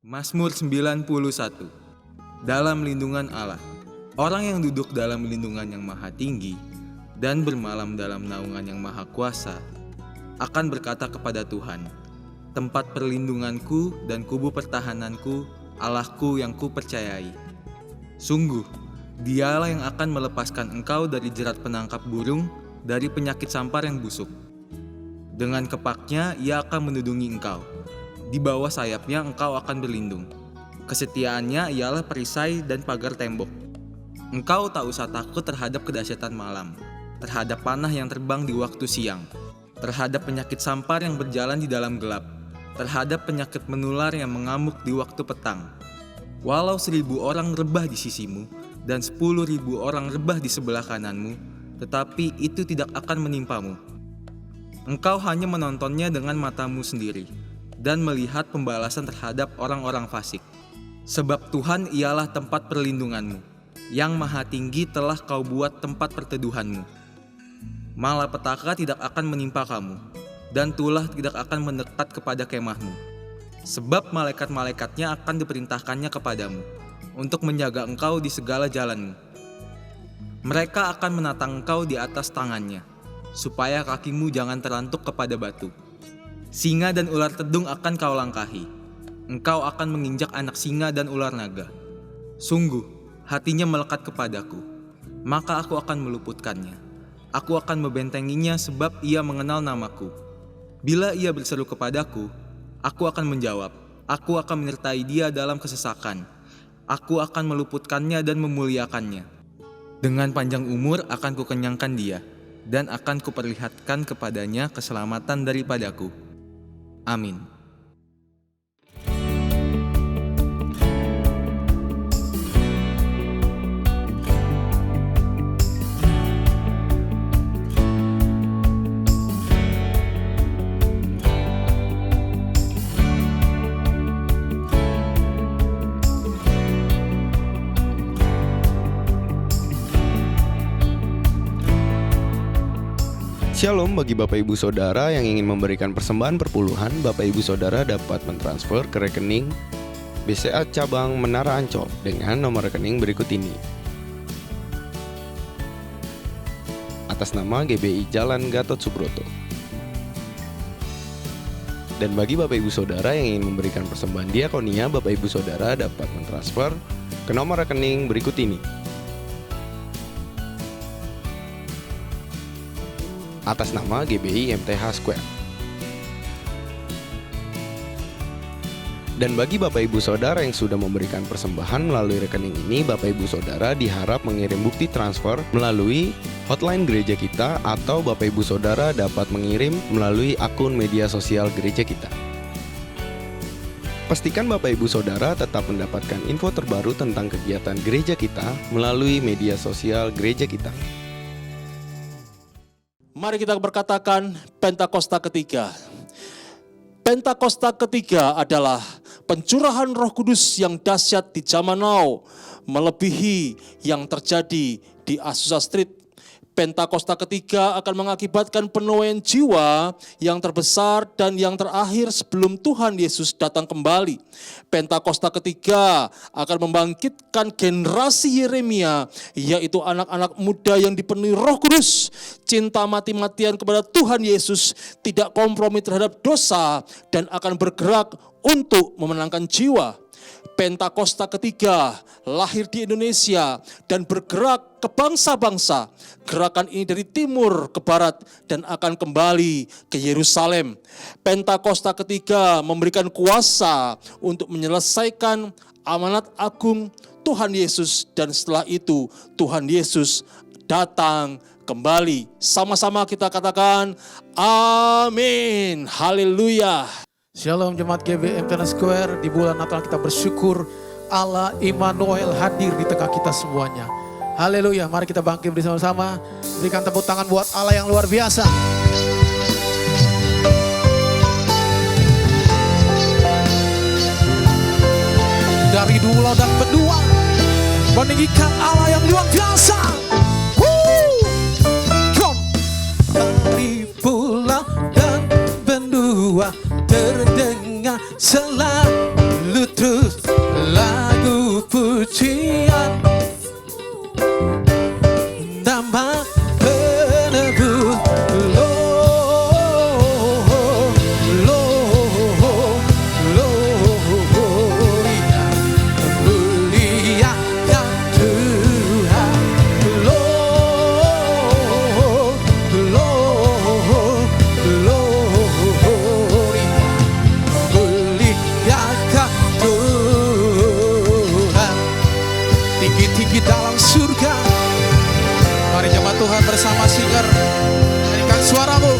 Mazmur 91. Dalam lindungan Allah. Orang yang duduk dalam lindungan yang maha tinggi dan bermalam dalam naungan yang maha kuasa akan berkata kepada Tuhan, tempat perlindunganku dan kubu pertahananku, Allahku yang kupercayai. Sungguh, Dialah yang akan melepaskan engkau dari jerat penangkap burung, dari penyakit sampar yang busuk. Dengan kepaknya Ia akan menudungi engkau. Di bawah sayapnya engkau akan berlindung. Kesetiaannya ialah perisai dan pagar tembok. Engkau tak usah takut terhadap kedahsyatan malam, terhadap panah yang terbang di waktu siang, terhadap penyakit sampar yang berjalan di dalam gelap, terhadap penyakit menular yang mengamuk di waktu petang. Walau 1.000 orang rebah di sisimu dan 10.000 orang rebah di sebelah kananmu, tetapi itu tidak akan menimpamu. Engkau hanya menontonnya dengan matamu sendiri dan melihat pembalasan terhadap orang-orang fasik. Sebab Tuhan ialah tempat perlindunganmu, yang maha tinggi telah kau buat tempat perteduhanmu. Malapetaka tidak akan menimpa kamu, dan tulah tidak akan mendekat kepada kemahmu. Sebab malaikat-malaikatnya akan diperintahkannya kepadamu, untuk menjaga engkau di segala jalanmu. Mereka akan menatang engkau di atas tangannya, supaya kakimu jangan terantuk kepada batu. Singa dan ular tedung akan kau langkahi. Engkau akan menginjak anak singa dan ular naga. Sungguh, hatinya melekat kepadaku, maka aku akan meluputkannya. Aku akan membentenginya sebab ia mengenal namaku. Bila ia berseru kepadaku, aku akan menjawab. Aku akan menyertai dia dalam kesesakan. Aku akan meluputkannya dan memuliakannya. Dengan panjang umur akan kukenyangkan dia, dan akan kuperlihatkan kepadanya keselamatan daripadaku. Amin. Shalom bagi Bapak Ibu Saudara yang ingin memberikan persembahan perpuluhan. Bapak Ibu Saudara dapat mentransfer ke rekening BCA Cabang Menara Ancol dengan nomor rekening berikut ini. Atas nama GBI Jalan Gatot Subroto. Dan bagi Bapak Ibu Saudara yang ingin memberikan persembahan diakonia, Bapak Ibu Saudara dapat mentransfer ke nomor rekening berikut ini. Atas nama GBI MTH Square. Dan bagi Bapak Ibu Saudara yang sudah memberikan persembahan melalui rekening ini, Bapak Ibu Saudara diharap mengirim bukti transfer melalui hotline gereja kita, atau Bapak Ibu Saudara dapat mengirim melalui akun media sosial gereja kita. Pastikan Bapak Ibu Saudara tetap mendapatkan info terbaru tentang kegiatan gereja kita melalui media sosial gereja kita. Mari kita berkatakan Pentakosta ketiga. Pentakosta ketiga adalah pencurahan Roh Kudus yang dahsyat di zaman now, melebihi yang terjadi di Azusa Street. Pentakosta ketiga akan mengakibatkan penuaian jiwa yang terbesar dan yang terakhir sebelum Tuhan Yesus datang kembali. Pentakosta ketiga akan membangkitkan generasi Yeremia, yaitu anak-anak muda yang dipenuhi Roh Kudus, cinta mati-matian kepada Tuhan Yesus, tidak kompromi terhadap dosa, dan akan bergerak untuk memenangkan jiwa. Pentakosta ketiga lahir di Indonesia dan bergerak ke bangsa-bangsa. Gerakan ini dari timur ke barat dan akan kembali ke Yerusalem. Pentakosta ketiga memberikan kuasa untuk menyelesaikan amanat agung Tuhan Yesus, dan setelah itu Tuhan Yesus datang kembali. Sama-sama kita katakan amin. Haleluya. Shalom jemaat GBI MTH Square. Di bulan Natal kita bersyukur Allah Immanuel hadir di tengah kita semuanya. Haleluya. Mari kita bangkit bersama-sama. Berikan tepuk tangan buat Allah yang luar biasa. Dari dulu dan berdua meninggikan Allah yang luar biasa. Dari pulau dan benua terdengar selalu terus menebus. Tinggi-tinggi dalam surga. Mari jemaat Tuhan bersama singer nyanyikan suaramu.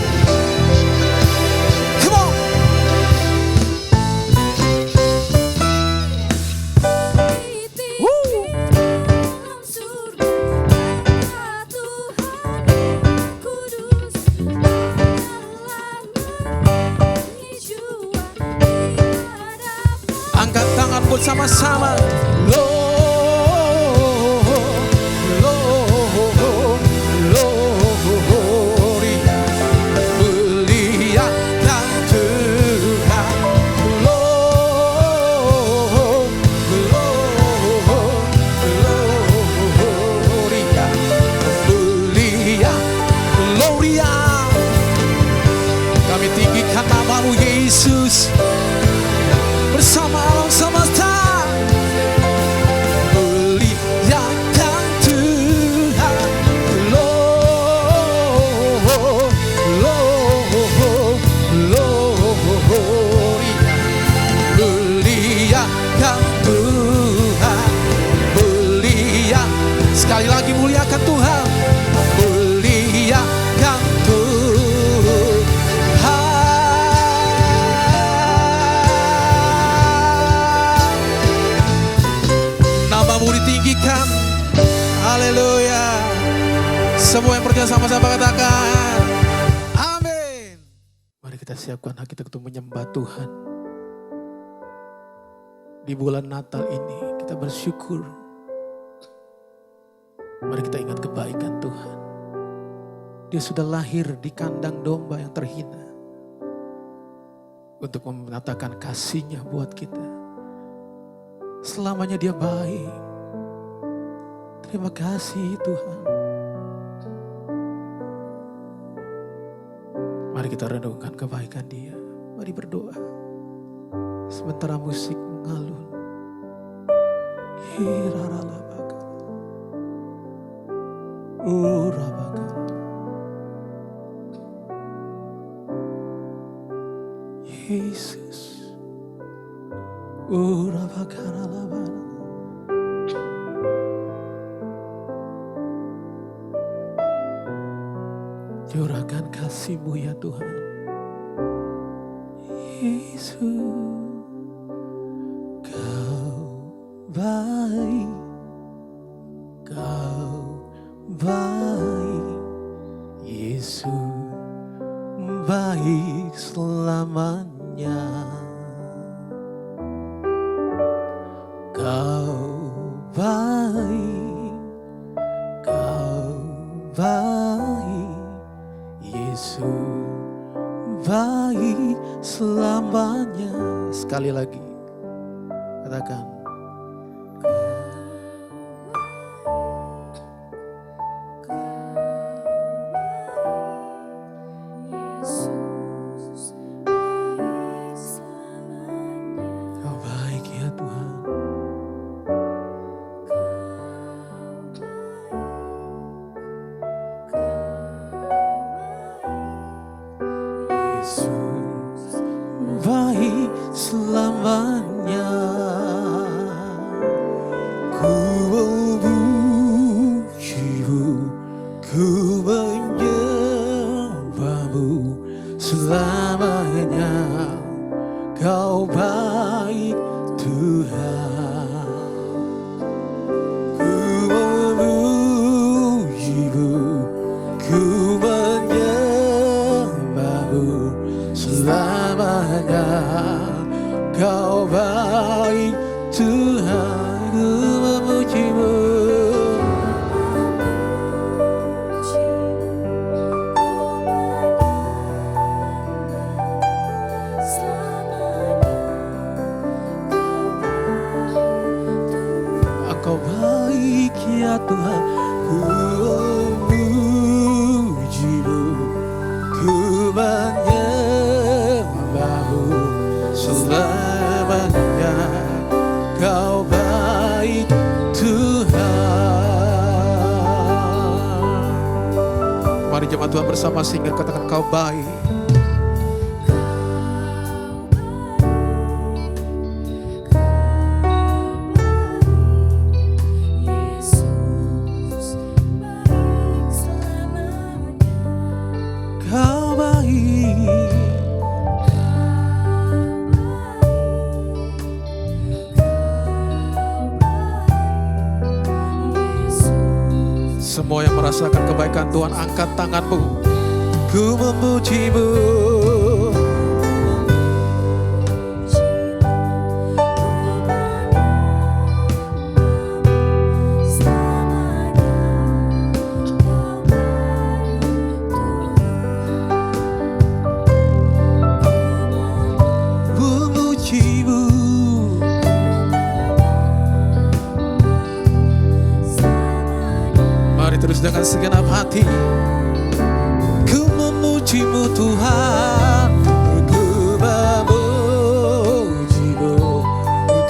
Come on. Angkat tangan bersama-sama. Yesus bersama alam semesta, muliakan Tuhan. Muliakan Tuhan, sekali lagi muliakan Tuhan, muliakan Tuhan. Namamu ditinggikan. Haleluya. Semua yang percaya sama-sama katakan amin. Mari kita siapkan hati kita untuk menyembah Tuhan. Di bulan Natal ini kita bersyukur. Mari kita ingat kebaikan Tuhan. Dia sudah lahir di kandang domba yang terhina untuk menyatakan kasih-Nya buat kita. Selamanya Dia baik. Terima kasih Tuhan. Mari kita renungkan kebaikan Dia. Mari berdoa. Sementara musik mengalun. Hiraralabaga. Urabaga. Yesus. Urabagaralabara. Curahkan kasih-Mu ya Tuhan. Yesus, Kau baik, Kau baik. Yesus baik selamanya. Kau baik, Kau baik. Yesus baik selamanya. Sekali lagi katakan. Kau baik ya Tuhan. Yesus baik selamanya. Ku memuji-Mu, ku menyembah-Mu selamanya. Kau baik Tuhan. Ku memuji-Mu, ku menyembah-Mu selamanya. Kau baik Tuhan. Ku memuji-Mu. Engkau baik ya Tuhan. Ku memuji Mari jemaat Tuhan bersama sehingga katakan kau baik. Kau baik. Semua yang merasakan kebaikan Tuhan, angkat tanganmu. Ku memujimu. Memujimu. Mari terus dengan segenap hati. Ku memujimu Tuhan, ku memujimu,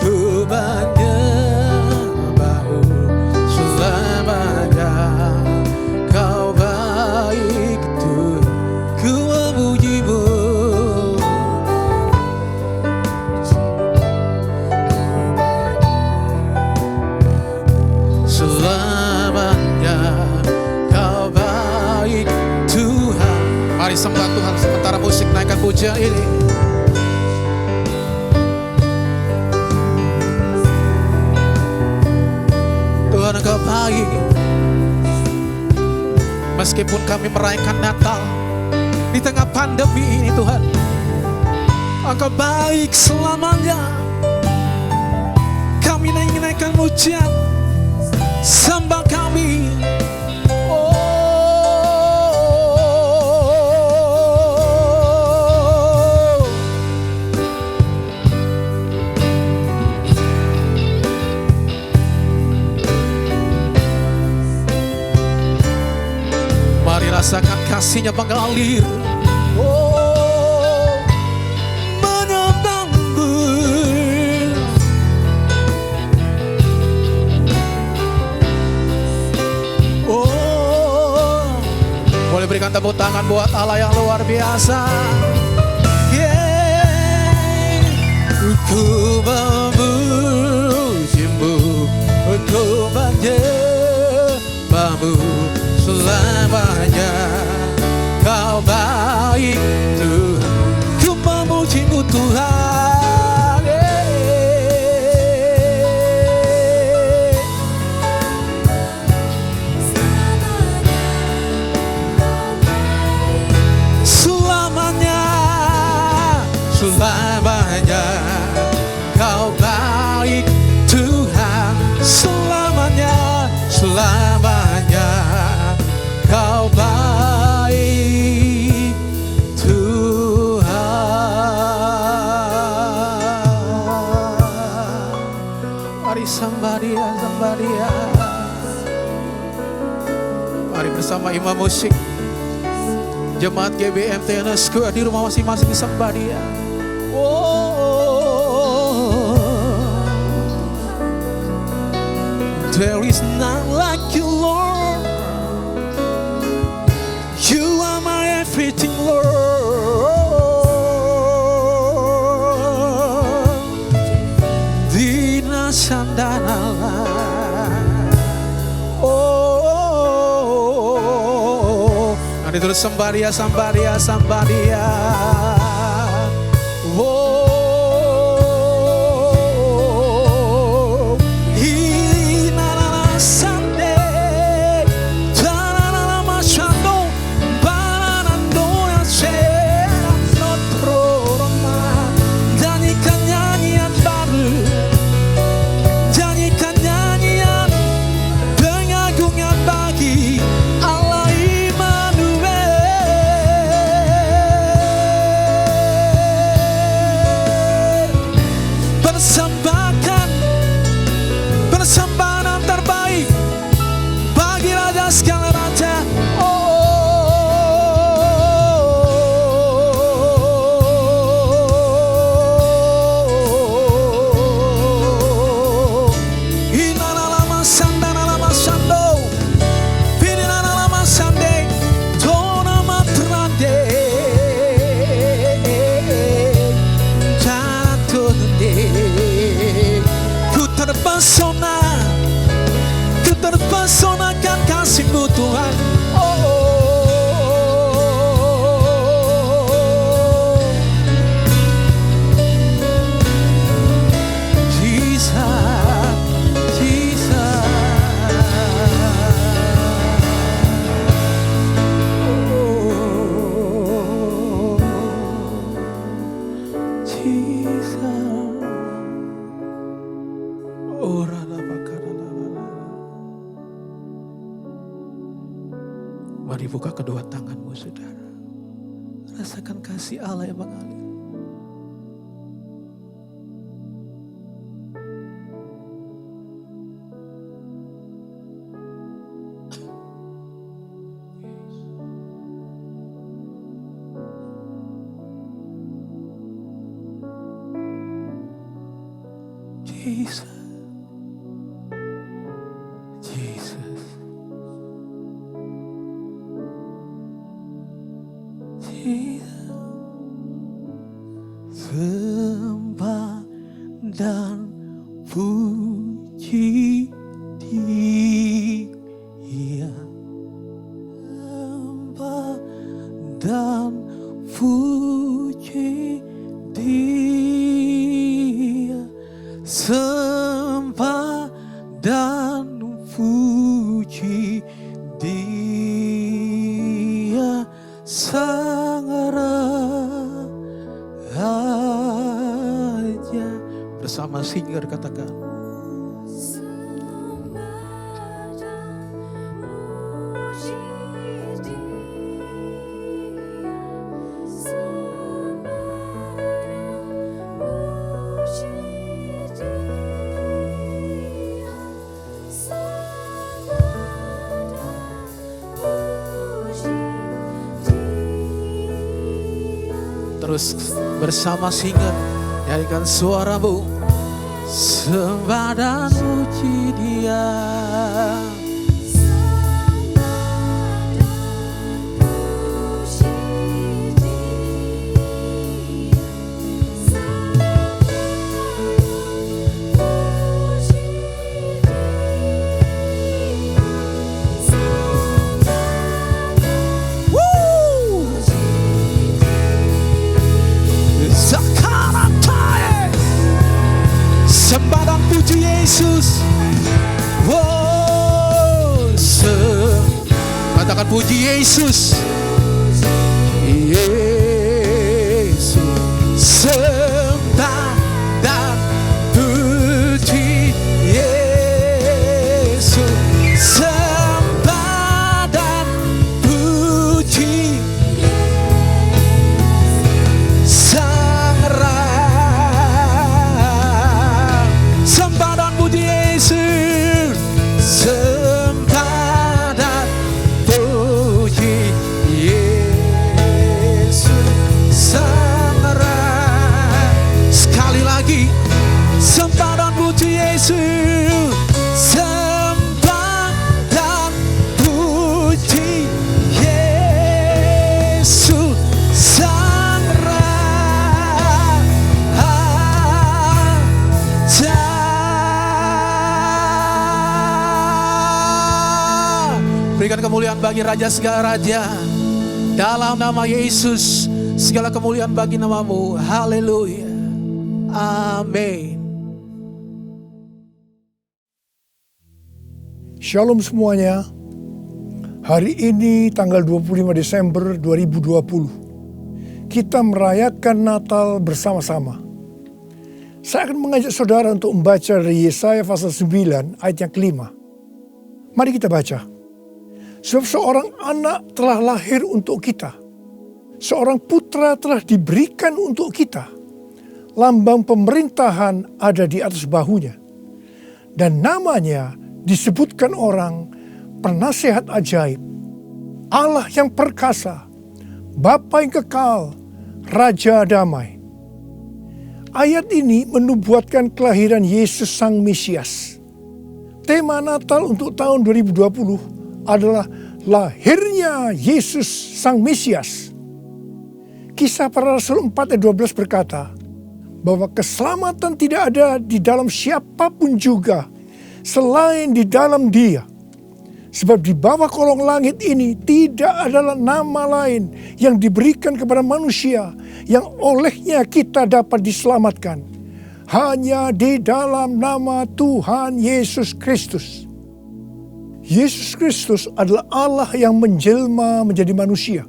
ku menyembahmu selamanya. Kau baik Tuhan, ku memujimu. Selamanya kau baik Tuhan. Mari sembah Tuhan sementara musik naikkan pujian ini. Tuhan engkau baik. Meskipun kami merayakan Natal di tengah pandemi ini Tuhan, engkau baik selamanya. Kami ingin naikkan pujian, sembah kami. Mari rasakan kasih-Nya mengalir. Menentangmu. Boleh berikan tepuk tangan buat Allah yang luar biasa. Ku memujimu, ku menyembahmu selamanya. Kau baik Tuhan, ku memujimu Tuhan. Selamanya, selamanya kau baik Tuhan. Selamanya, selamanya kau baik Tuhan. Mari sembah Dia, sembah Dia. Mari bersama imam musik jemaat GBM TNS Square di rumah masing-masing sembah Dia. There is none like you, Lord. You are my everything, Lord. Dina sandana. Nanti terus sembah Dia, sembah Dia, sembah Dia. buka kedua tanganmu saudara. Rasakan kasih Allah yang mengalir. Jesus. Jesus. Jesus. Sembah dan puji Dia. Sembah dan puji Dia. Sembah dan puji Dia Sang Raja. Bersama singer katakan. Terus bersama singer nyanyikan suaramu. Sembah dan puji Dia. Sembah dan puji Yesus. Oh, katakan puji Yesus. Yesus. Sembah dan puji Yesus. Sembah dan puji Sang Yesus. Sembah dan puji Yesus Sang Raja. Sekali lagi, sembah dan puji Yesus. Sembah dan puji Yesus Sang Raja. Berikan kemuliaan bagi Raja segala Raja. Dalam nama Yesus, segala kemuliaan bagi namamu. Haleluya. Amin. Shalom semuanya. Hari ini tanggal 25 Desember 2020. Kita merayakan Natal bersama-sama. Saya akan mengajak saudara untuk membaca dari Yesaya pasal 9 ayat yang kelima. Mari kita baca. Sebab seorang anak telah lahir untuk kita. Seorang putra telah diberikan untuk kita. Lambang pemerintahan ada di atas bahunya. Dan namanya disebutkan orang Penasihat Ajaib, Allah yang perkasa, Bapa yang kekal, Raja Damai. Ayat ini menubuatkan kelahiran Yesus Sang Mesias. Tema Natal untuk tahun 2020 adalah lahirnya Yesus Sang Mesias. Kisah Para Rasul 4 ayat 12 berkata bahwa keselamatan tidak ada di dalam siapapun juga selain di dalam Dia. Sebab di bawah kolong langit ini tidak adalah nama lain yang diberikan kepada manusia yang olehnya kita dapat diselamatkan. Hanya di dalam nama Tuhan Yesus Kristus. Yesus Kristus adalah Allah yang menjelma menjadi manusia.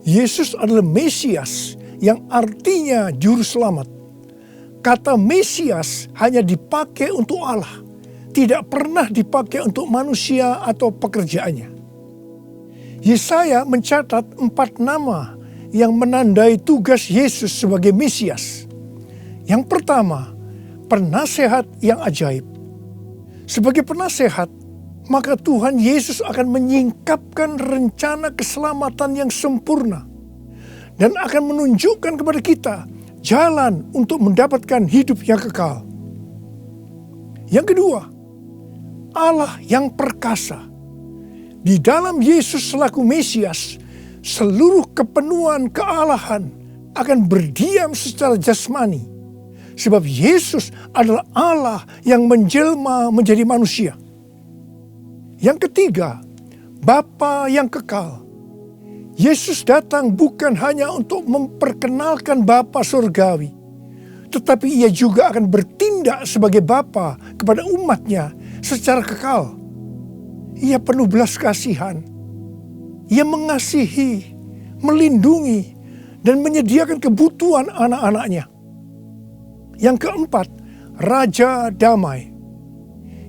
Yesus adalah Mesias yang artinya juru selamat. Kata Mesias hanya dipakai untuk Allah, tidak pernah dipakai untuk manusia atau pekerjaannya. Yesaya mencatat 4 nama yang menandai tugas Yesus sebagai Mesias. Yang pertama, penasehat yang ajaib. Sebagai penasehat, maka Tuhan Yesus akan menyingkapkan rencana keselamatan yang sempurna dan akan menunjukkan kepada kita jalan untuk mendapatkan hidup yang kekal. Yang kedua, Allah yang perkasa. Di dalam Yesus selaku Mesias, seluruh kepenuhan kealahan akan berdiam secara jasmani. Sebab Yesus adalah Allah yang menjelma menjadi manusia. Yang ketiga, Bapa yang kekal. Yesus datang bukan hanya untuk memperkenalkan Bapa surgawi, tetapi ia juga akan bertindak sebagai Bapa kepada umatnya secara kekal. Ia penuh belas kasihan. Ia mengasihi, melindungi, dan menyediakan kebutuhan anak-anaknya. Yang keempat, Raja Damai.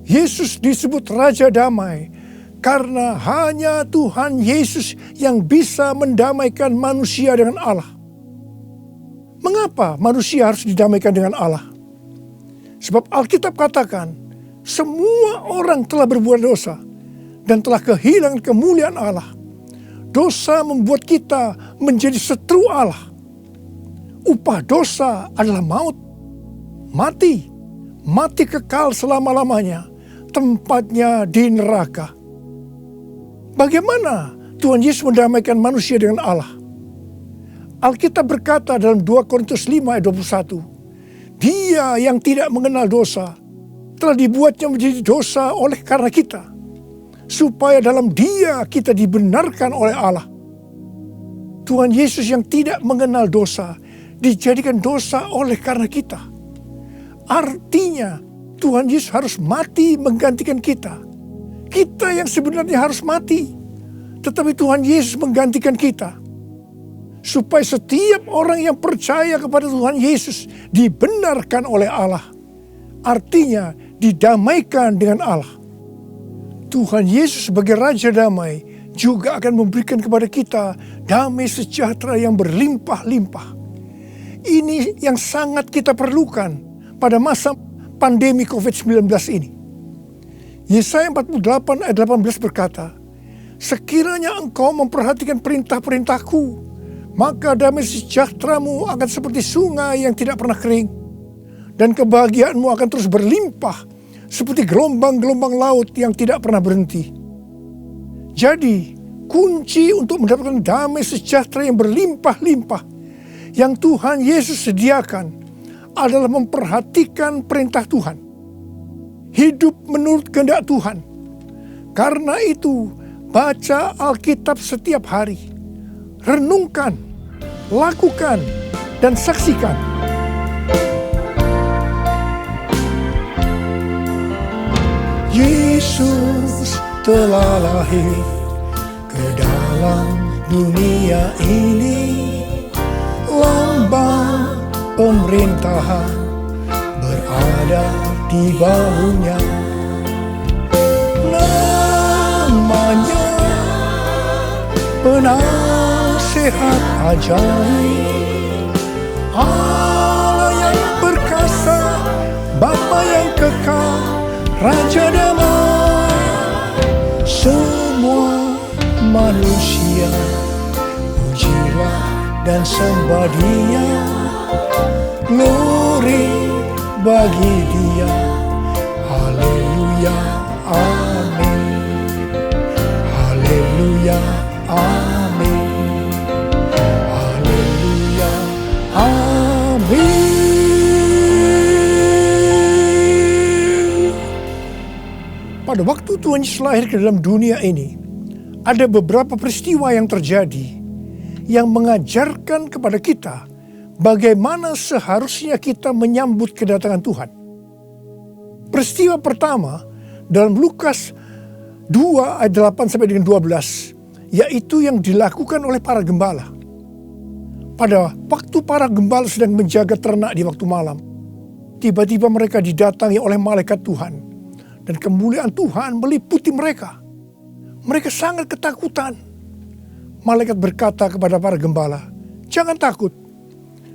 Yesus disebut Raja Damai karena hanya Tuhan Yesus yang bisa mendamaikan manusia dengan Allah. Mengapa manusia harus didamaikan dengan Allah? Sebab Alkitab katakan, semua orang telah berbuat dosa dan telah kehilangan kemuliaan Allah. Dosa membuat kita menjadi setru Allah. Upah dosa adalah maut, mati kekal selama-lamanya, tempatnya di neraka. Bagaimana Tuhan Yesus mendamaikan manusia dengan Allah? Alkitab berkata dalam 2 Korintus 5 ayat 21, Dia yang tidak mengenal dosa telah dibuatnya menjadi dosa oleh karena kita, supaya dalam Dia kita dibenarkan oleh Allah. Tuhan Yesus yang tidak mengenal dosa dijadikan dosa oleh karena kita. Artinya Tuhan Yesus harus mati menggantikan kita. Kita yang sebenarnya harus mati, tetapi Tuhan Yesus menggantikan kita. Supaya setiap orang yang percaya kepada Tuhan Yesus dibenarkan oleh Allah. Artinya didamaikan dengan Allah. Tuhan Yesus sebagai Raja Damai juga akan memberikan kepada kita damai sejahtera yang berlimpah-limpah. Ini yang sangat kita perlukan pada masa pandemi COVID-19 ini. Yesaya 48 ayat 18 berkata, Sekiranya engkau memperhatikan perintah-perintahku, maka damai sejahteramu akan seperti sungai yang tidak pernah kering, dan kebahagiaanmu akan terus berlimpah seperti gelombang-gelombang laut yang tidak pernah berhenti. Jadi, kunci untuk mendapatkan damai sejahtera yang berlimpah-limpah yang Tuhan Yesus sediakan adalah memperhatikan perintah Tuhan. Hidup menurut kehendak Tuhan. Karena itu, baca Alkitab setiap hari. Renungkan, lakukan, dan saksikan. Yesus telah lahir ke dalam dunia ini, lambang pemerintahan berada di bahunya. Namanya penasehat ajaib, Allah yang perkasa, Bapa yang kekal, Raja Damai. Semua manusia pujilah dan sembah Dia, glory bagi Dia. Haleluya, amin. Haleluya, amin. Haleluya, amin. Pada waktu Tuhan Yesus lahir ke dalam dunia ini, ada beberapa peristiwa yang terjadi yang mengajarkan kepada kita bagaimana seharusnya kita menyambut kedatangan Tuhan. Peristiwa pertama dalam Lukas 2 ayat 8 sampai dengan 12, yaitu yang dilakukan oleh para gembala. Pada waktu para gembala sedang menjaga ternak di waktu malam, tiba-tiba mereka didatangi oleh malaikat Tuhan. Dan kemuliaan Tuhan meliputi mereka. Mereka sangat ketakutan. malaikat berkata kepada para gembala, "Jangan takut,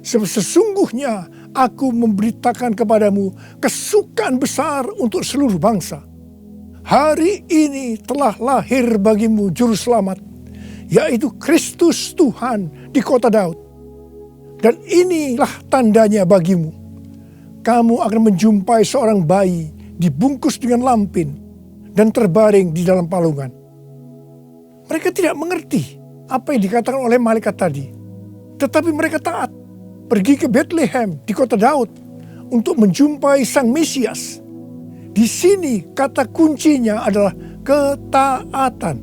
sebab sesungguhnya aku memberitakan kepadamu kesukaan besar untuk seluruh bangsa. Hari ini telah lahir bagimu juru selamat, yaitu Kristus Tuhan di kota Daud. Dan inilah tandanya bagimu. Kamu akan menjumpai seorang bayi dibungkus dengan lampin dan terbaring di dalam palungan." Mereka tidak mengerti apa yang dikatakan oleh malaikat tadi. Tetapi mereka taat, pergi ke Bethlehem di kota Daud untuk menjumpai Sang Mesias. Di sini kata kuncinya adalah ketaatan.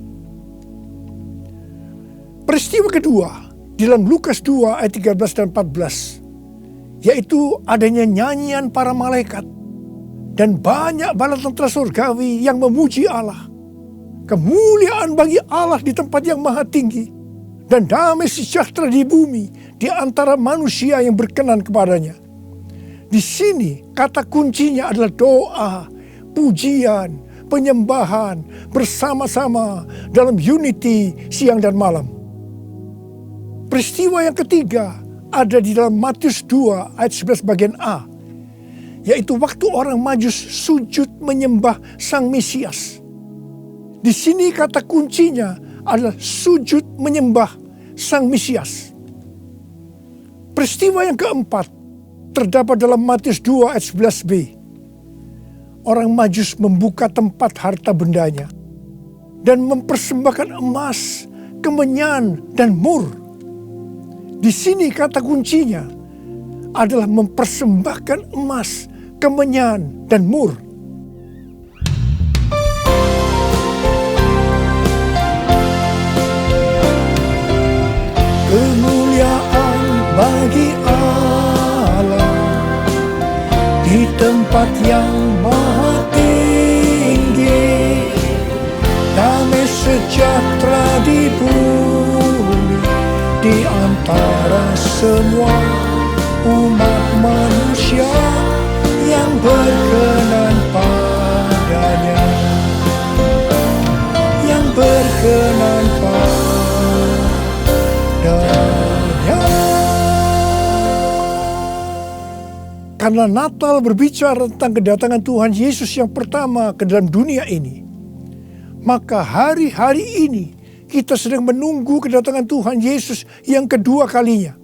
Peristiwa kedua di dalam Lukas 2 ayat 13 dan 14, yaitu adanya nyanyian para malaikat dan banyak bala tentara surgawi yang memuji Allah. Kemuliaan bagi Allah di tempat yang maha tinggi, dan damai sejahtera di bumi di antara manusia yang berkenan kepadanya. Di sini kata kuncinya adalah doa, pujian, penyembahan bersama-sama dalam unity siang dan malam. Peristiwa yang ketiga ada di dalam Matius 2 ayat 11 bagian A, yaitu waktu orang Majus sujud menyembah Sang Mesias. Di sini kata kuncinya adalah sujud menyembah Sang Mesias. Peristiwa yang keempat terdapat dalam Matius 2 ayat 11b. Orang Majus membuka tempat harta bendanya dan mempersembahkan emas, kemenyan, dan mur. Di sini kata kuncinya adalah mempersembahkan emas, kemenyan, dan mur. Kemuliaan bagi Allah di tempat yang maha tinggi, damai sejahtera di bumi di antara semua umat manusia yang berkenan padanya, yang berkenan padanya. Karena Natal berbicara tentang kedatangan Tuhan Yesus yang pertama ke dalam dunia ini, maka hari-hari ini kita sedang menunggu kedatangan Tuhan Yesus yang kedua kalinya.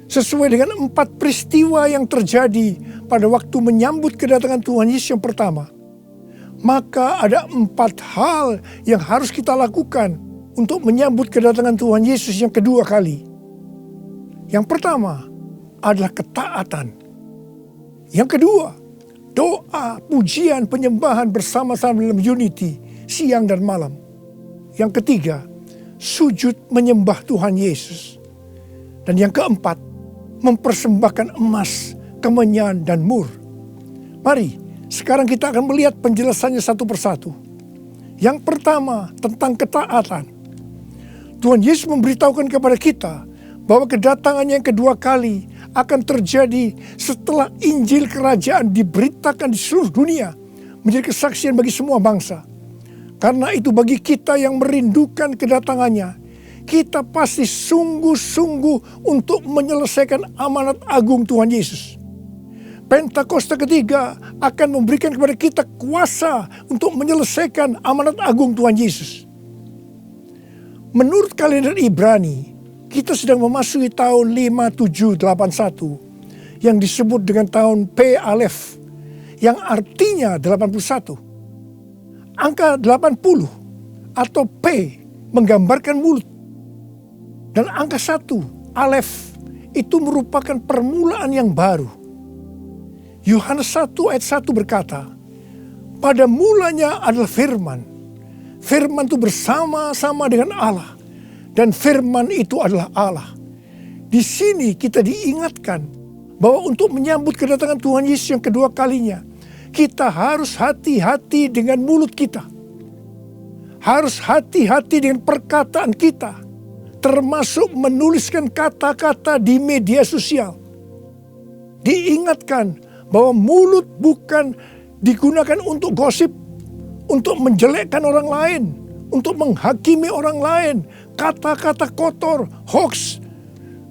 Sesuai dengan 4 peristiwa yang terjadi pada waktu menyambut kedatangan Tuhan Yesus yang pertama, maka ada 4 hal yang harus kita lakukan untuk menyambut kedatangan Tuhan Yesus yang kedua kali. Yang pertama adalah ketaatan. Yang kedua, doa, pujian, penyembahan bersama-sama dalam unity siang dan malam. Yang ketiga, sujud menyembah Tuhan Yesus. Dan yang keempat, mempersembahkan emas, kemenyan, dan mur. Mari, sekarang kita akan melihat penjelasannya satu persatu. Yang pertama, tentang ketaatan. Tuhan Yesus memberitahukan kepada kita bahwa kedatangannya yang kedua kali akan terjadi setelah Injil Kerajaan diberitakan di seluruh dunia, menjadi kesaksian bagi semua bangsa. Karena itu bagi kita yang merindukan kedatangannya, kita pasti sungguh-sungguh untuk menyelesaikan amanat agung Tuhan Yesus. Pentakosta ketiga akan memberikan kepada kita kuasa untuk menyelesaikan amanat agung Tuhan Yesus. Menurut kalender Ibrani, kita sedang memasuki tahun 5781 yang disebut dengan tahun P Alef, yang artinya 81. Angka 80 atau P menggambarkan mulut. Dan angka 1, Alef, itu merupakan permulaan yang baru. Yohanes 1 ayat 1 berkata, pada mulanya adalah firman. Firman itu bersama-sama dengan Allah. Dan firman itu adalah Allah. Di sini kita diingatkan bahwa untuk menyambut kedatangan Tuhan Yesus yang kedua kalinya, kita harus hati-hati dengan mulut kita. Harus hati-hati dengan perkataan kita, termasuk menuliskan kata-kata di media sosial. Diingatkan bahwa mulut bukan digunakan untuk gosip, untuk menjelekkan orang lain, untuk menghakimi orang lain, kata-kata kotor, hoax.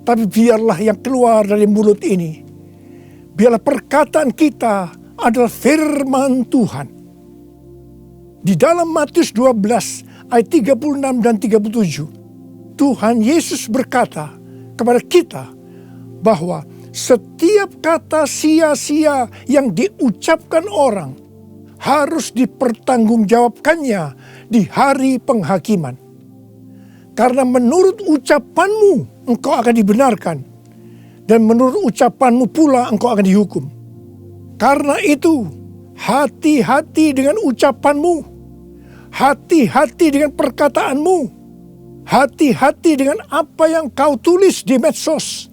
Tapi biarlah yang keluar dari mulut ini, biarlah perkataan kita adalah firman Tuhan. Di dalam Matius 12 ayat 36 dan 37, Tuhan Yesus berkata kepada kita bahwa setiap kata sia-sia yang diucapkan orang harus dipertanggungjawabkannya di hari penghakiman. Karena menurut ucapanmu engkau akan dibenarkan, dan menurut ucapanmu pula engkau akan dihukum. Karena itu, hati-hati dengan ucapanmu, hati-hati dengan perkataanmu, hati-hati dengan apa yang kau tulis di medsos.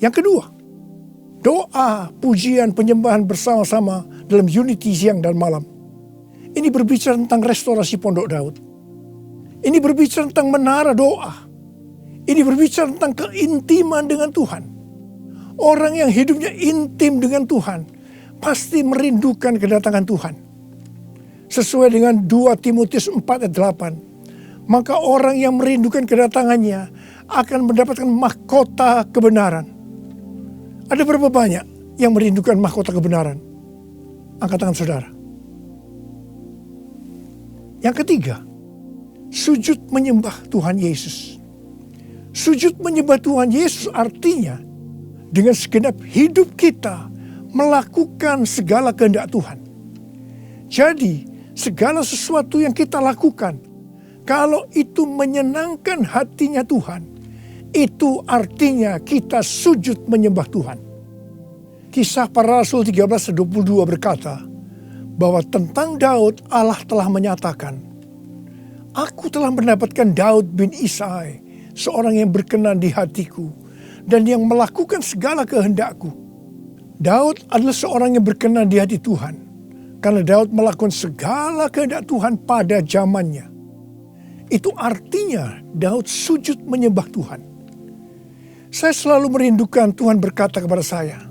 Yang kedua, doa, pujian, penyembahan bersama-sama dalam unity siang dan malam. Ini berbicara tentang restorasi Pondok Daud. Ini berbicara tentang menara doa. Ini berbicara tentang keintiman dengan Tuhan. Orang yang hidupnya intim dengan Tuhan pasti merindukan kedatangan Tuhan. Sesuai dengan 2 Timotius 4 ayat 8. Maka orang yang merindukan kedatangannya akan mendapatkan mahkota kebenaran. Ada berapa banyak yang merindukan mahkota kebenaran? Angkat tangan saudara. Yang ketiga, sujud menyembah Tuhan Yesus. Sujud menyembah Tuhan Yesus artinya dengan segenap hidup kita melakukan segala kehendak Tuhan. Jadi segala sesuatu yang kita lakukan, kalau itu menyenangkan hatinya Tuhan, itu artinya kita sujud menyembah Tuhan. Kisah Para Rasul 13:22 berkata bahwa tentang Daud Allah telah menyatakan, "Aku telah mendapatkan Daud bin Isai, seorang yang berkenan di hatiku dan yang melakukan segala kehendakku." Daud adalah seorang yang berkenan di hati Tuhan karena Daud melakukan segala kehendak Tuhan pada zamannya. Itu artinya Daud sujud menyembah Tuhan. Saya selalu merindukan Tuhan berkata kepada saya,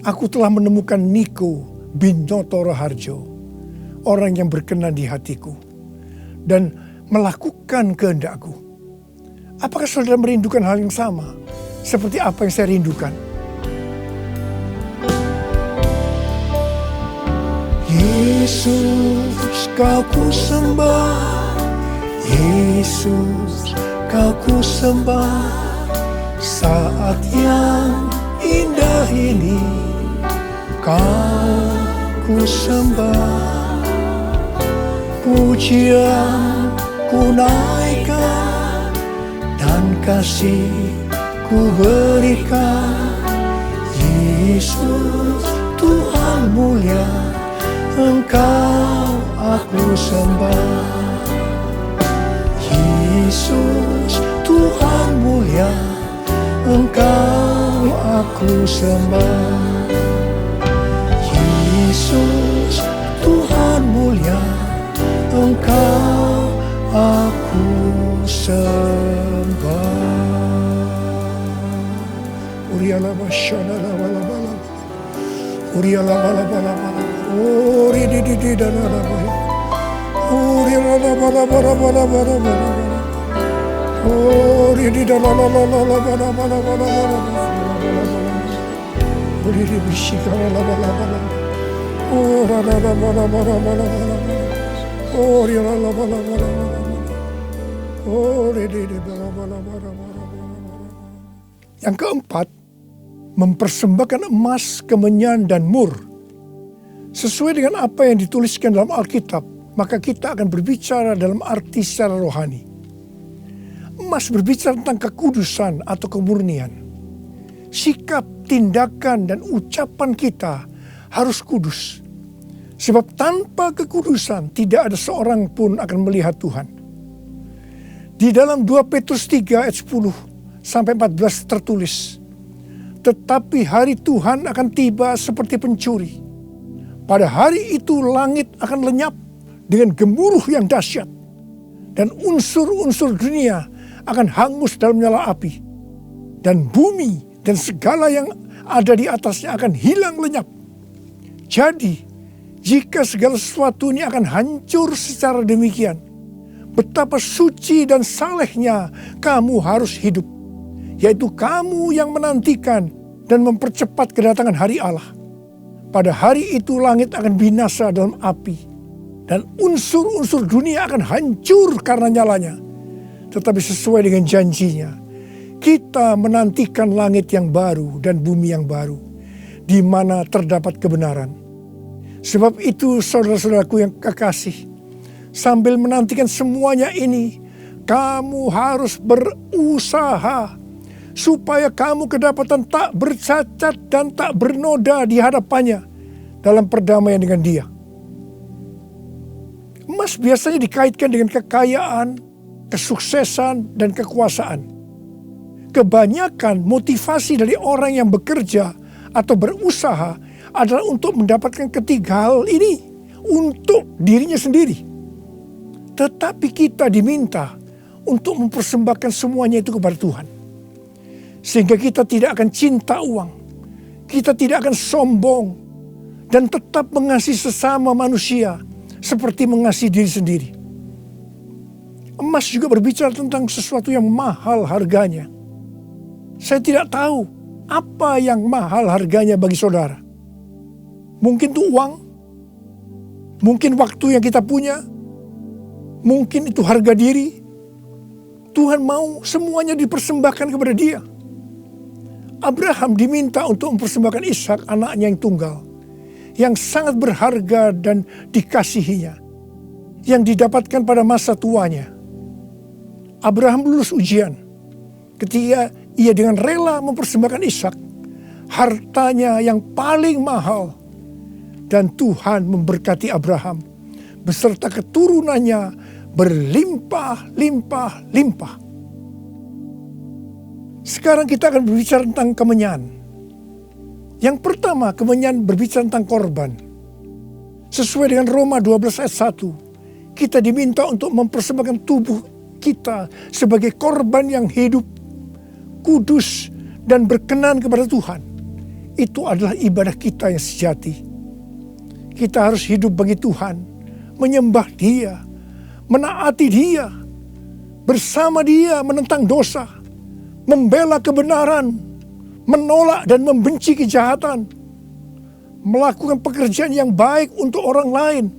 "Aku telah menemukan Niko bin Nyoto Raharjo, orang yang berkenan di hatiku dan melakukan kehendakku." Apakah saudara merindukan hal yang sama seperti apa yang saya rindukan? Yesus, kau ku sembah, Yesus, kau ku sembah, saat yang indah ini kau ku sembah, pujian ku naikkan dan kasih ku berikan. Yesus, Tuhan mulia, Engkau aku sembah. Yesus, Tuhan mulia, Engkau aku sembah. Yesus, Tuhan mulia, Engkau aku sembah. Uriala basyana la bala bala. Uriala bala bala bala. Uri di dana la bala. Uriala bala bala bala bala bala. Uri di dana la la la la bala bala bala bala. Uri di bishikara la bala bala. Ora la la bala bala bala bala. Uri la la bala bala bala. Uri di bala bala bala bala. Yang keempat, mempersembahkan emas, kemenyan, dan mur. Sesuai dengan apa yang dituliskan dalam Alkitab, maka kita akan berbicara dalam arti secara rohani. Emas berbicara tentang kekudusan atau kemurnian. Sikap, tindakan, dan ucapan kita harus kudus. Sebab tanpa kekudusan tidak ada seorang pun akan melihat Tuhan. Di dalam 2 Petrus 3 ayat 10-14 tertulis, "Tetapi hari Tuhan akan tiba seperti pencuri. Pada hari itu langit akan lenyap dengan gemuruh yang dahsyat, dan unsur-unsur dunia akan hangus dalam nyala api, dan bumi dan segala yang ada di atasnya akan hilang lenyap. Jadi, Jika segala sesuatu ini akan hancur secara demikian, betapa suci dan salehnya kamu harus hidup. Yaitu kamu yang menantikan dan mempercepat kedatangan hari Allah. Pada hari itu langit akan binasa dalam api. Dan unsur-unsur dunia akan hancur karena nyalanya. Tetapi sesuai dengan janjinya, kita menantikan langit yang baru dan bumi yang baru, di mana terdapat kebenaran. Sebab itu saudara-saudaraku yang kekasih, sambil menantikan semuanya ini, kamu harus berusaha supaya kamu kedapatan tak bercacat dan tak bernoda di hadapannya dalam perdamaian dengan Dia. Emas biasanya dikaitkan dengan kekayaan, kesuksesan, dan kekuasaan. Kebanyakan motivasi dari orang yang bekerja atau berusaha adalah untuk mendapatkan ketiga hal ini untuk dirinya sendiri. Tetapi kita diminta untuk mempersembahkan semuanya itu kepada Tuhan. Sehingga kita tidak akan cinta uang. Kita tidak akan sombong. Dan tetap mengasihi sesama manusia seperti mengasihi diri sendiri. Emas juga berbicara tentang sesuatu yang mahal harganya. Saya tidak tahu apa yang mahal harganya bagi saudara. Mungkin itu uang, mungkin waktu yang kita punya, mungkin itu harga diri. Tuhan mau semuanya dipersembahkan kepada Dia. Abraham diminta untuk mempersembahkan Ishak, anaknya yang tunggal, yang sangat berharga dan dikasihinya, yang didapatkan pada masa tuanya. Abraham lulus ujian ketika ia dengan rela mempersembahkan Ishak, hartanya yang paling mahal. Dan Tuhan memberkati Abraham beserta keturunannya berlimpah-limpah-limpah. Sekarang kita akan berbicara tentang kemenyan. Yang pertama, kemenyan berbicara tentang korban. Sesuai dengan Roma 12 ayat 1, kita diminta untuk mempersembahkan tubuh kita sebagai korban yang hidup, kudus, dan berkenan kepada Tuhan. Itu adalah ibadah kita yang sejati. Kita harus hidup bagi Tuhan, menyembah Dia, menaati Dia, bersama Dia menentang dosa, membela kebenaran, menolak dan membenci kejahatan, melakukan pekerjaan yang baik untuk orang lain,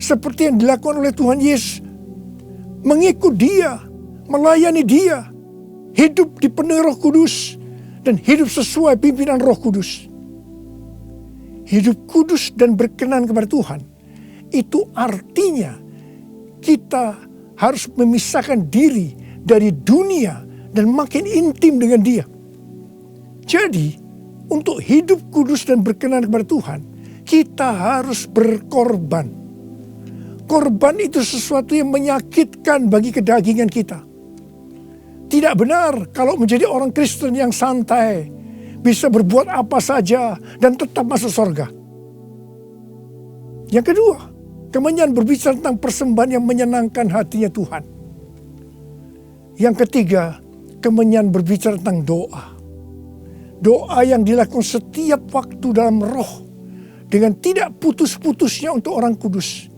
seperti yang dilakukan oleh Tuhan Yesus, mengikut Dia, melayani Dia, hidup dipenuhi Roh Kudus, dan hidup sesuai pimpinan Roh Kudus. Hidup kudus dan berkenan kepada Tuhan, itu artinya kita harus memisahkan diri dari dunia dan makin intim dengan Dia. Jadi, untuk hidup kudus dan berkenan kepada Tuhan, kita harus berkorban. Korban itu sesuatu yang menyakitkan bagi kedagingan kita. Tidak benar kalau menjadi orang Kristen yang santai, bisa berbuat apa saja dan tetap masuk surga. Yang kedua, kemenyan berbicara tentang persembahan yang menyenangkan hatinya Tuhan. Yang ketiga, kemenyan berbicara tentang doa. Doa yang dilakukan setiap waktu dalam roh, dengan tidak putus-putusnya untuk orang kudus.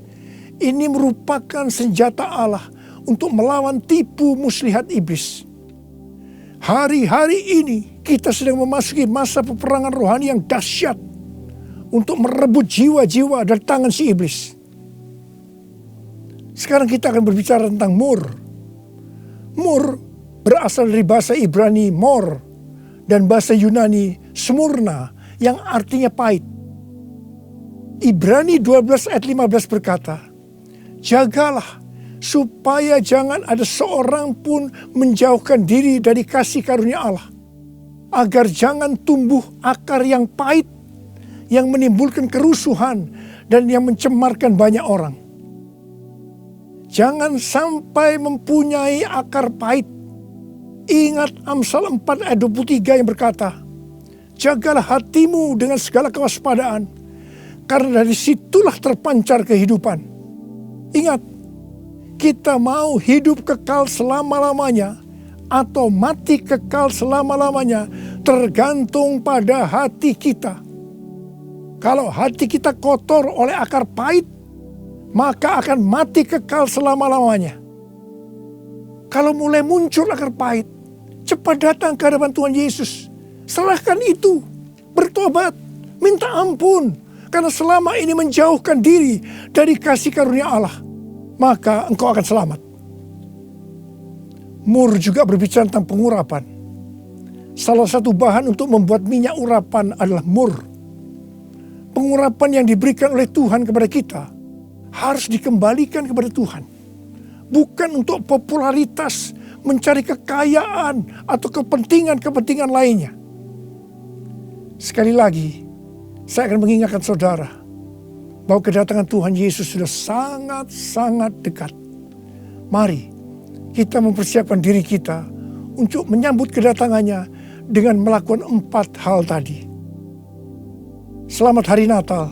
Ini merupakan senjata Allah untuk melawan tipu muslihat iblis. Hari-hari ini kita sedang memasuki masa peperangan rohani yang dahsyat untuk merebut jiwa-jiwa dari tangan si iblis. Sekarang kita akan berbicara tentang mur. Mur berasal dari bahasa Ibrani mor dan bahasa Yunani smurna yang artinya pahit. Ibrani 12 ayat 15 berkata, jagalah supaya jangan ada seorang pun menjauhkan diri dari kasih karunia Allah, agar jangan tumbuh akar yang pahit, yang menimbulkan kerusuhan dan yang mencemarkan banyak orang. Jangan sampai mempunyai akar pahit. Ingat Amsal 4 ayat 23 yang berkata, jagalah hatimu dengan segala kewaspadaan, karena dari situlah terpancar kehidupan. Ingat, kita mau hidup kekal selama-lamanya atau mati kekal selama-lamanya tergantung pada hati kita. Kalau hati kita kotor oleh akar pahit, maka akan mati kekal selama-lamanya. Kalau mulai muncul akar pahit, cepat datang ke hadapan Tuhan Yesus. Serahkan itu, bertobat, minta ampun. Karena selama ini menjauhkan diri dari kasih karunia Allah, maka engkau akan selamat. Mur juga berbicara tentang pengurapan. Salah satu bahan untuk membuat minyak urapan adalah mur. Pengurapan yang diberikan oleh Tuhan kepada kita harus dikembalikan kepada Tuhan. Bukan untuk popularitas, mencari kekayaan, atau kepentingan-kepentingan lainnya. Sekali lagi, saya akan mengingatkan saudara bahwa kedatangan Tuhan Yesus sudah sangat-sangat dekat. Mari kita mempersiapkan diri kita untuk menyambut kedatangannya dengan melakukan 4 hal tadi. Selamat Hari Natal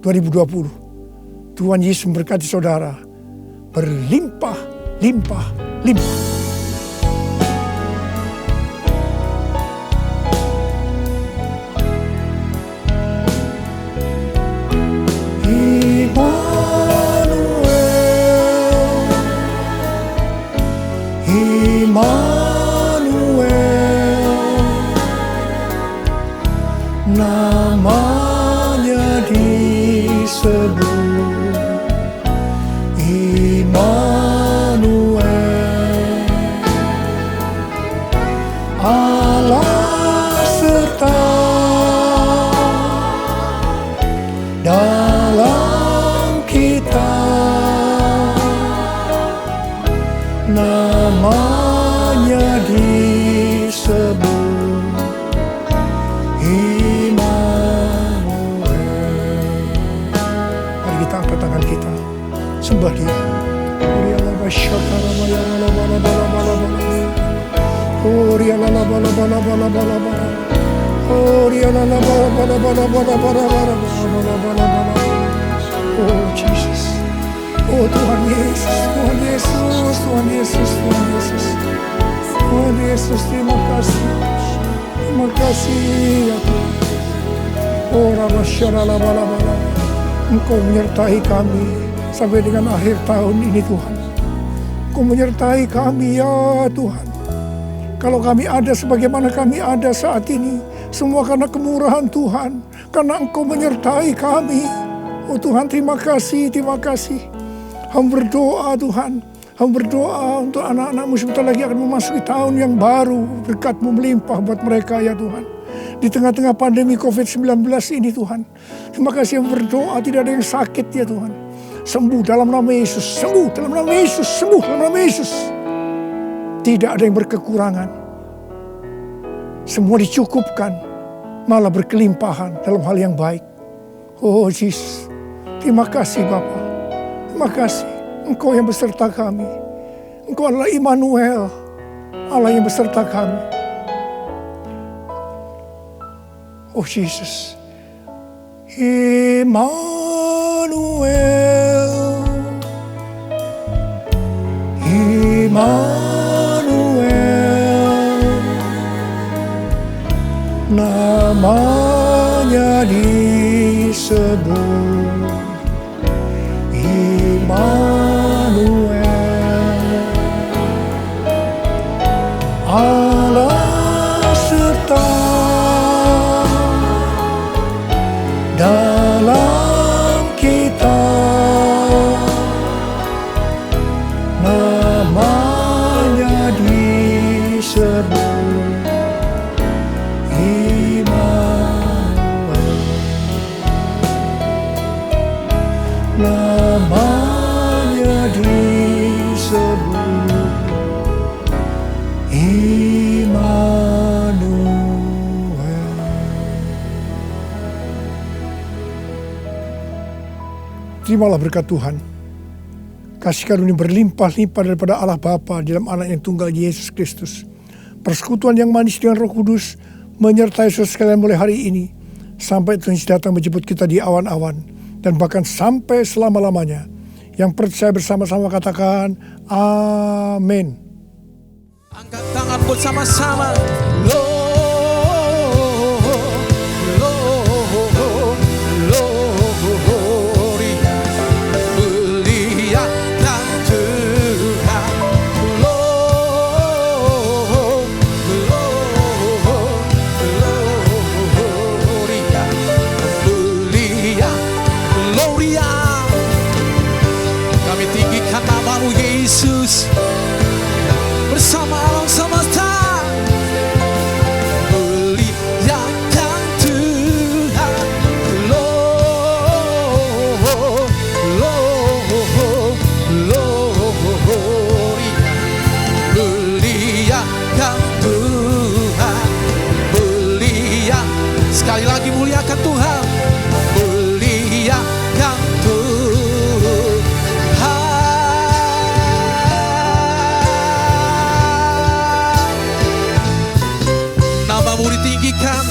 2020. Tuhan Yesus memberkati saudara berlimpah, limpah, limpah. Namanya disebut Immanuel, Allah serta dalam kita. Namanya disebut tangan kita, sembah Dia. Oh Jesus, oh Tuhan Yesus, Tuhan Yesus, Tuhan Yesus, Tuhan Yesus, Tuhan Yesus, terima kasih ya Tuhan. Oh Rabbasharalabala, Engkau menyertai kami sampai dengan akhir tahun ini Tuhan. Engkau menyertai kami ya Tuhan. Kalau kami ada sebagaimana kami ada saat ini, semua karena kemurahan Tuhan. Karena Engkau menyertai kami. Oh Tuhan, terima kasih, terima kasih. Hamba berdoa Tuhan. Hamba berdoa untuk anak-anak-Mu sebentar lagi akan memasuki tahun yang baru. Berkat-Mu melimpah buat mereka ya Tuhan. Di tengah-tengah pandemi COVID-19 ini Tuhan. Terima kasih yang berdoa, tidak ada yang sakit ya Tuhan. Sembuh dalam nama Yesus, sembuh dalam nama Yesus, sembuh dalam nama Yesus. Tidak ada yang berkekurangan. Semua dicukupkan, malah berkelimpahan dalam hal yang baik. Oh Jesus, terima kasih Bapa. Terima kasih, Engkau yang beserta kami. Engkau adalah Immanuel, Allah yang beserta kami. Oh Jesus, Immanuel, Immanuel, namanya disebut Immanuel, Allah serta dalam kita. Namanya disebut Immanuel, namanya disebut Immanuel. Terimalah berkat Tuhan. Kasih karunia berlimpah-limpah daripada Allah Bapa dalam Anak yang tunggal Yesus Kristus. Persekutuan yang manis dengan Roh Kudus menyertai saudara sekalian mulai hari ini sampai Tuhan Yesus datang menjemput kita di awan-awan dan bahkan sampai selama-lamanya. Yang percaya bersama-sama katakan amin. Angkat tangan bersama-sama. Namamu ditinggikan,